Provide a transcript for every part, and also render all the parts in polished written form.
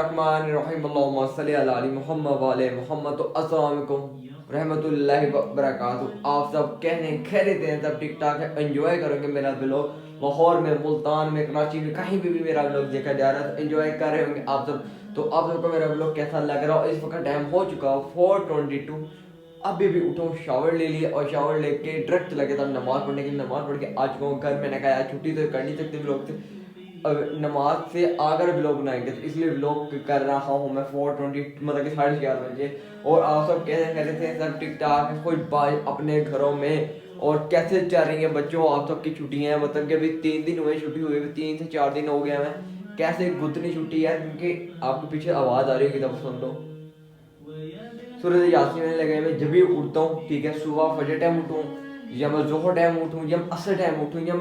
बिस्मिल्लाहिर्रहमानिर्रहीम अल्लाहुम्मा सल्लि अला मुहम्मद व अला मुहम्मद। तो अस्सलाम वालेकुम रहमतुल्लाहि व बरकातुहू। आप सब कहने खैरियत हैं, सब ठीक ठाक है, एंजॉय करोगे मेरा व्लॉग। लाहौर में, मुल्तान में, कराची में, कहीं भी मेरा व्लॉग देखा जा रहा है तो एंजॉय कर रहे होंगे आप सब। तो आप सबको मेरा व्लॉग कैसा लग रहा हो? इस वक्त टाइम हो चुका हो 4:22। अभी भी उठो, शावर ले लिया और शावर लेके डायरेक्ट लगे था नमाज पढ़ने की। नमाज पढ़ के आ चुका हूँ घर। मैंने कहा यार छुट्टी तो कर नहीं सकती व्लॉग से, अब नमाज से आकर व्लॉग बनाएंगे तो इसलिए व्लॉग कर रहा हूँ मैं 4:20 मतलब कि 4:30 बजे। और आप सब कैसे कह रहे थे? सब ठीक ठाक है, कोई बात अपने घरों में? और कैसे चल रही है बच्चों आप सबकी छुट्टियाँ? मतलब कि अभी 3 दिन हुए छुट्टी हुई, 3 से 4 दिन हो गया। मैं कैसे गुतनी छुट्टी है, क्योंकि आपके पीछे आवाज़ आ रही होगी तब सुन लो। सूरज यासीन में लगे मैं जब भी उठता हूँ, ठीक है, सुबह फजर टाइम उठूँ या मैं जोहर टाइम उठूँ या असर टाइम उठूँ या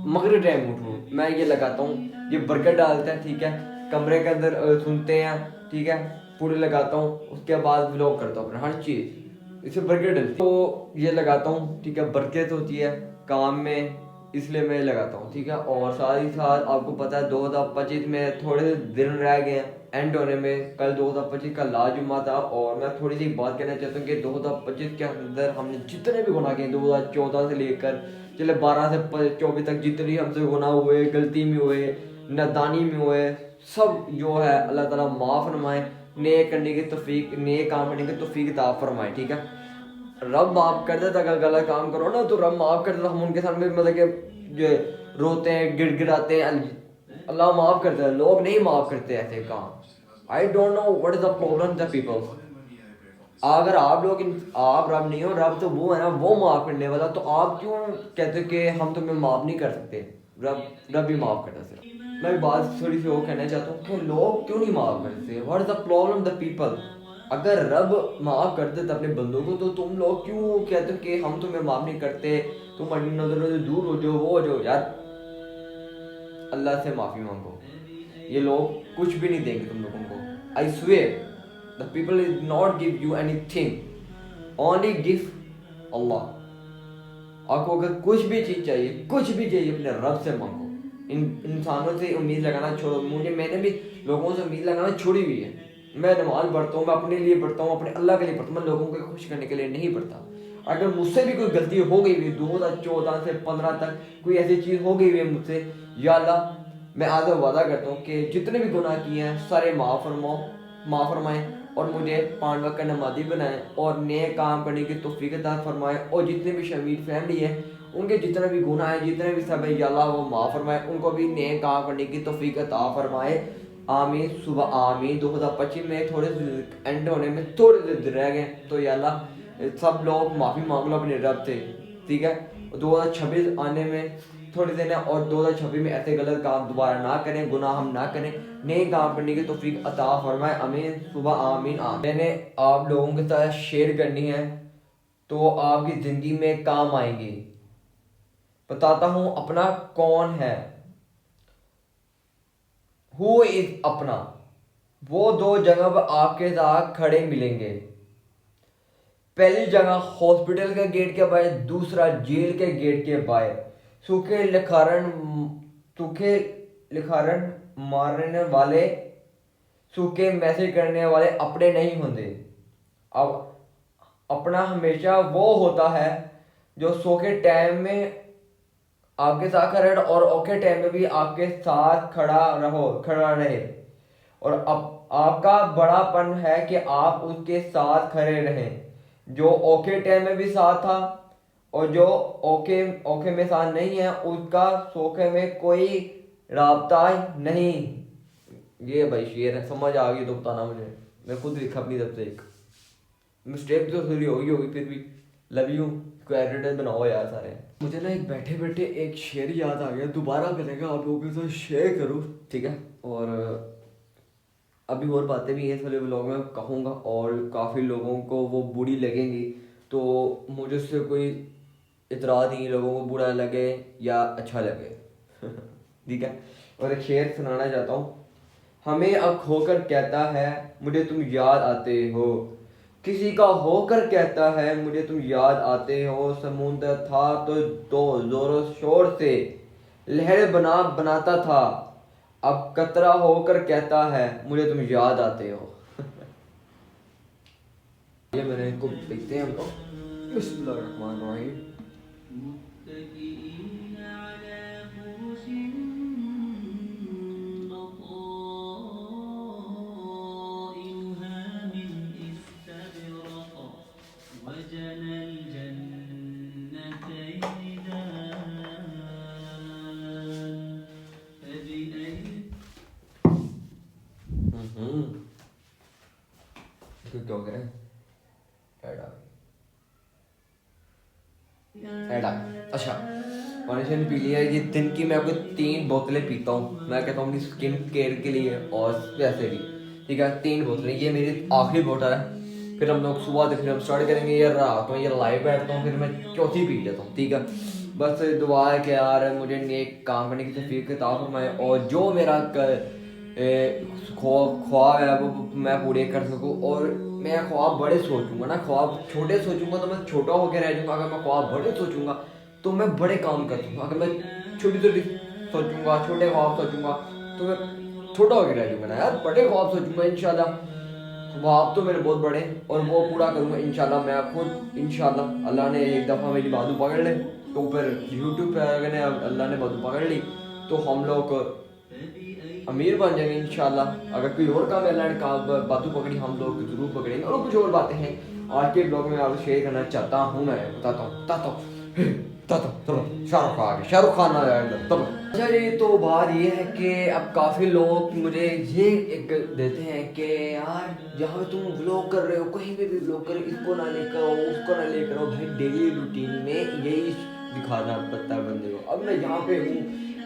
मगरिब टाइम उठूँ, मैं ये लगाता हूँ, ये बरकत डालता है, ठीक है, कमरे के अंदर सुनते हैं, ठीक है, पूरे लगाता हूँ, उसके बाद व्लॉग करता हूँ अपना हर चीज़, इससे बरकत डलती है। तो ये लगाता हूँ, ठीक है, बरकत होती है काम में, इसलिए मैं लगाता हूँ, ठीक है। और साथ ही साथ आपको पता है 2025 में थोड़े दिन रह गए हैं एंड होने में। कल 2025 का लास्ट जुम्मा था और मैं थोड़ी सी बात कहना चाहता हूँ कि 2025 के अंदर हमने जितने भी गुनाह किए 2014 से लेकर चले 12 से 24 तक, जितनी हमसे गुनाह हुए, गलती में हुए, नादानी में हुए, सब जो है अल्लाह ताला माफ़ फरमाए, नेक करने की तौफीक, नेक काम करने की तौफीक अता फरमाए, ठीक है। रब माफ़ कर देता, अगर गलत काम करो ना तो रब माफ़ कर देता। हम उनके सामने मतलब कि जो रोते हैं, गिड़गिड़ाते हैं, अल्लाह माफ़ करता है, लोग नहीं माफ़ करते ऐसे काम। I don't know what is the problem the people. अगर आप लोग आप रब नहीं हो, रब तो वो है ना, वो माफ़ करने वाला, तो आप क्यों कहते हो कि हम तुम्हें माफ़ नहीं कर सकते? रब रब भी माफ़ करता। सिर्फ मैं बात थोड़ी सी वो कहना चाहता हूँ कि लोग क्यों नहीं माफ़ करते? What is the problem the people? अगर रब माफ़ कर देता अपने बंदों को तो तुम लोग क्यों कहते हो कि हम तुम्हें माफ़ नहीं करते, तुम अपनी नजरों से दूर हो जाओ, वो हो जाओ? यार अल्लाह से माफ़ी मांगो, ये लोग कुछ भी नहीं देंगे तुम लोगों को। I swear the people is not give you anything, only give Allah. आपको अगर कुछ भी चीज़ चाहिए, कुछ भी चाहिए, अपने रब से मांगो। इंसानों से उम्मीद लगाना छोड़ो। मैंने भी लोगों से उम्मीद लगाना छोड़ी हुई है। मैं नमाज पढ़ता हूँ, मैं अपने लिए पढ़ता हूँ, अपने अल्लाह के लिए पढ़ता हूँ, मैं लोगों को खुश करने के लिए नहीं पढ़ता। अगर मुझसे भी कोई गलती हो गई हुई 2014 से 15 तक कोई ऐसी चीज़ हो गई हुई है मुझसे, या अल्लाह मैं आज वादा करता हूँ कि जितने भी गुनाह किए हैं सारे माफ़ फरमाएं और मुझे 5 वक्त का नमाजी बनाएं और नए काम करने की तौफीक अता फरमाएं। और जितने भी शमीर फैमिली है उनके जितने भी गुनाह है, जितने भी सब है, या अल्लाह वो माफ़ फरमाए, उनको भी नए काम करने की तौफीक अता फरमाए। आमीन सुबह आमीन। 2025 में थोड़े एंड होने में थोड़े दिन रह गए, तो या अल्लाह सब लोग माफ़ी मांग लो अपने रब से, ठीक है। 2026 आने में थोड़े दिन है और 2026 में ऐसे गलत काम दोबारा ना करें, गुनाह हम ना करें, नए काम करने की तौफीक अता फरमाए। आमीन सुबह आमीन आमीन। मैंने आप लोगों के साथ शेयर करनी है तो आपकी ज़िंदगी में काम आएंगी। बताता हूँ अपना कौन है। हु इज अपना? वो 2 जगह पर आपके साथ खड़े मिलेंगे। पहली जगह हॉस्पिटल के गेट के बाहर, दूसरा जेल के गेट के बाहर। सूखे लिखारण मारने वाले, सूखे मैसेज करने वाले अपने नहीं होते। अब अपना हमेशा वो होता है जो सूखे टाइम में आपके साथ खड़ा और औखे टाइम में भी आपके साथ खड़ा रहे। और अब आपका बड़ापन है कि आप उसके साथ खड़े रहें। जो औखे टाइम में भी साथ था और जो औखे में साथ नहीं है, उसका सोखे में कोई राबता नहीं। ये भाई शेर है, समझ आ गई तो बताना मुझे, मैं खुद लिखा अपनी तरफ से। एक मिस्टेक तो थोड़ी होगी फिर भी लव यू को एडिटर बनाओ यार सारे। मुझे ना एक बैठे बैठे एक शेर याद आ गया, दोबारा करेगा आप लोगों के साथ शेयर करूँ, ठीक है। और अभी और बातें भी हैं इस वाले ब्लॉग में कहूँगा और काफ़ी लोगों को वो बुरी लगेंगी, तो मुझे उससे कोई इतराज़ नहीं, लोगों को बुरा लगे या अच्छा लगे ठीक है। और एक शेर सुनाना चाहता हूँ। हमें अब खोकर कहता है मुझे तुम याद आते हो, किसी का होकर कहता है मुझे तुम याद आते हो। समुद्र था तो जोरों शोर से लहर बनाता था, अब कतरा होकर कहता है मुझे तुम याद आते हो। ये मैंने इनको देखते हैं हम लोग। बिस्मिल्लाहिर्रहमानिर्रहीम। क्या हो गया ऐड आ गया। अच्छा पानी शानी पी लिया। ये दिन की मैं आपको 3 बोतलें पीता हूँ। मैं कहता हूँ अपनी स्किन केयर के लिए और वैसे भी, ठीक है। 3 बोतलें, ये मेरी आखिरी बोतल है। फिर हम लोग सुबह फिर हम स्टार्ट करेंगे, ये रात में ये लाइव बैठता हूँ, फिर मैं चौथी पी लेता हूँ, ठीक है। बस दुआ है कि यार मुझे नेक काम करने की तौफीक अता फरमाए और जो मेरा ख्वाब है वो मैं पूरे कर सकूँ। और मैं ख्वाब बड़े सोचूंगा ना, ख्वाब छोटे सोचूंगा तो मैं छोटा होकर रह जाऊंगा। अगर मैं ख्वाब बड़े सोचूंगा तो मैं बड़े काम कर दूंगा। अगर मैं छोटी छोटी सोचूंगा, छोटे ख्वाब सोचूंगा तो मैं छोटा होकर रह जाऊंगा ना यार। बड़े ख्वाब सोचूंगा इंशाल्लाह, ख्वाब तो मेरे बहुत बड़े और वो पूरा करूंगा इंशाल्लाह। मैं खुद इंशाल्लाह, अल्लाह ने एक दफ़ा मेरी बाजू पकड़ ले तो फिर यूट्यूब पे अगर अल्लाह ने बाजू पकड़ ली तो हम लोग अमीर बन जाएंगे इंशाल्लाह। अगर कोई और काम अल्लाह ने कहा बातों पकड़ी, हम लोग जरूर पकड़ेंगे। और कुछ और बातें हैं आज के ब्लॉग में आपसे शेयर करना चाहता हूँ। मैं बताता हूँ शाहरुख खान आ जाएगा तब। अच्छा ये तो बात ये है कि अब काफ़ी लोग मुझे ये एक देते हैं कि यार जहाँ तुम व्लॉग कर रहे हो, कहीं पे भी व्लॉग करो, इसको ना लेकर आओ, उसको ना लेकर आओ। भाई डेली रूटीन में यही दिखाना पड़ता है बंदे को। अब मैं यहाँ पे हूँ,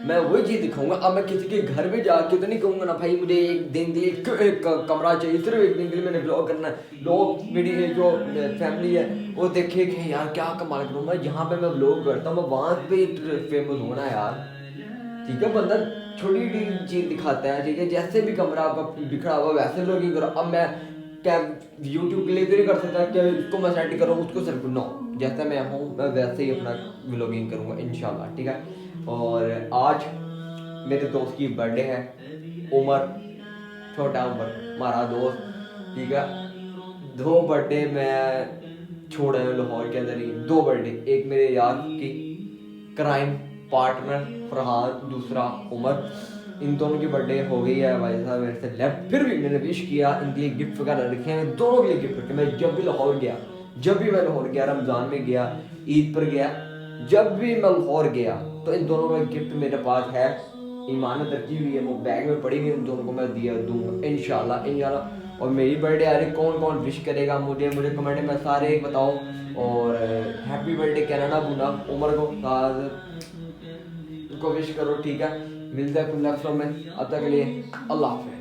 मैं वही चीज़ दिखाऊंगा। अब मैं किसी के घर पे जाके तो नहीं कहूँगा ना भाई मुझे एक दिन के लिए एक कमरा चाहिए, सिर्फ एक दिन के लिए मैंने ब्लॉग करना है। लोग मेरी जो फैमिली है वो देखे कि यार क्या कमाल करूँ मैं, जहाँ पे मैं ब्लॉग करता हूँ मैं वहाँ पे फेमस होना है यार, ठीक है। बंदा छोटी चीज़ दिखाता है, ठीक है। जैसे भी कमरा आपका बिखरा हुआ वैसे ब्लॉगिंग करो। अब मैं क्या यूट्यूब के लिए तो नहीं कर सकता कि इसको मैं सेट करूँ उसको सेट करूँ, नो। जैसे मैं हूँ मैं वैसे ही अपना व्लॉगिंग करूँगा इंशाल्लाह, ठीक है। और आज मेरे दोस्त की बर्थडे है, उमर, छोटा उमर हमारा दोस्त, ठीक है। 2 बर्थडे मैं छोड़ रहा हूँ लाहौर के अंदर ही। 2 बर्थडे, एक मेरे यार की क्राइम पार्टनर फरहान, दूसरा उमर। इन दोनों की बर्थडे हो गई है भाई साहब मेरे से लेफ्ट, फिर भी मैंने विश किया, इनके लिए गिफ्ट वगैरह रखे हैं, दोनों के लिए गिफ्ट रखे। मैं जब भी लाहौर गया, रमज़ान में गया, ईद पर गया, जब भी मैं लाहौर गया तो इन दोनों का गिफ्ट मेरे पास है, ईमानत रखी हुई है, वो बैग में पड़ी हुई, इन दोनों को मैं दिया दूंगा इंशाल्लाह। और मेरी बर्थडे आ रही, कौन कौन विश करेगा मुझे कमेंट में सारे बताओ। और हैप्पी बर्थडे कहना ना भूलना उमर को विश करो, ठीक है। मिलता है कुछ नेक्स्ट में, अब तक के लिए अल्लाह हाफ़िज़।